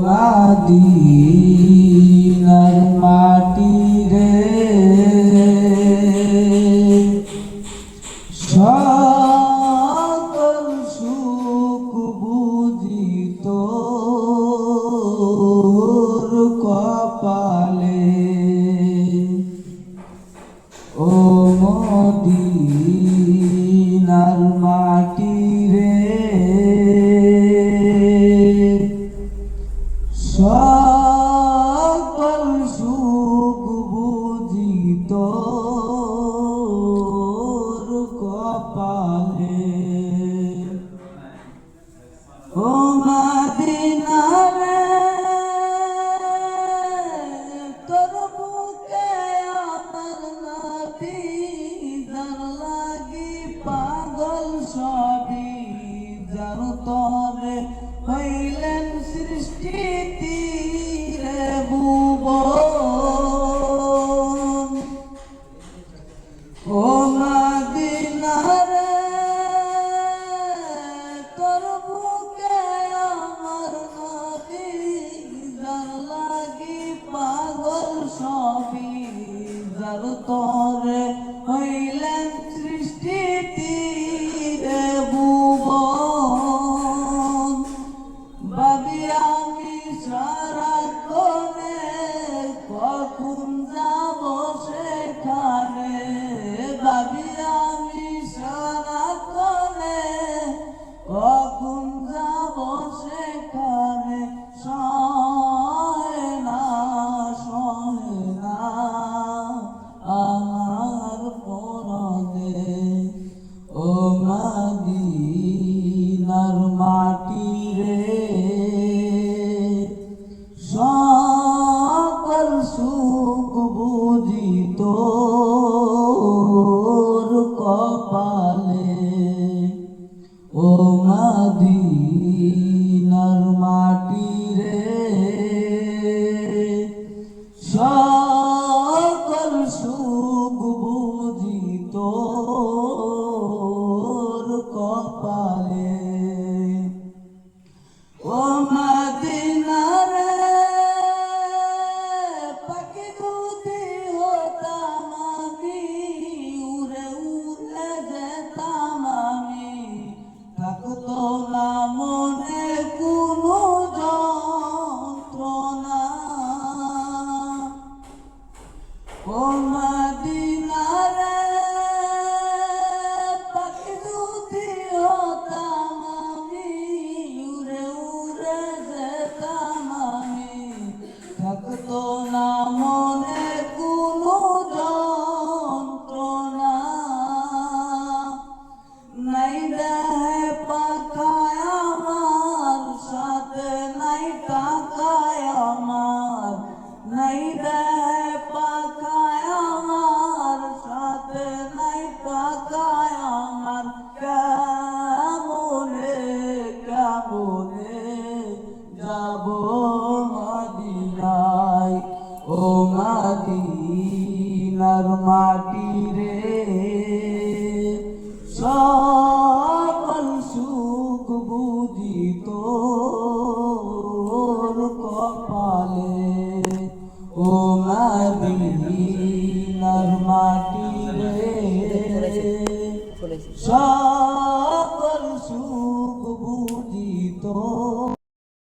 মদিনার মাটি রে সকল সুখ বুঝি তোর কপালে। ও মদিনার মাটি রে সকল সুখ বুঝি তোর কপালে। ও মদিনা রে তোর বুকে আমার নবী যার লাগি পাগল সবই যার তরে হইলেন সৃষ্টি তীরে ভুবন। ও মদিনা রে তোর বুকে আমার নবী যার লাগি পাগল সবই যার তরে হইলেন সৃষ্টি তীরে ভুবন। ভাবি আমি সারাক্ষণে কখন যাব সেখানে, ভাবি আমি সারাক্ষণে কখন যাব সেখানে। সয় না আমার পরাণে। ও মদিনার মাটি রে সকল সুখ বুঝি তোর কপালে। ও মদিনার মাটি রে সকল সুখ বুঝি তোর কপালে। ও মদিনা রে পাখি যদি হতাম আমি উড়ে উড়ে যেতাম আমি, থাকতো না মনে কোনো যন্ত্রণা। ও মদিনা রে পাখি যদি হতাম আমি উড়ে উড়ে যেতাম আমি, থাকতো না মনে কোনো যন্ত্রণা। নাই দেহে পাখায় আমার সাথে নাই টাকায় আমার, নাই দেহে পাখায় আমার সাথে নাই টাকায় আমার। কেমনে কেমনে যাব মদিনায়। ও মদিনার মাটি রে সকল সুখ বুঝি তোর কপালে। ও মদিনার মাটি রে সকল সুখ বুঝি তোর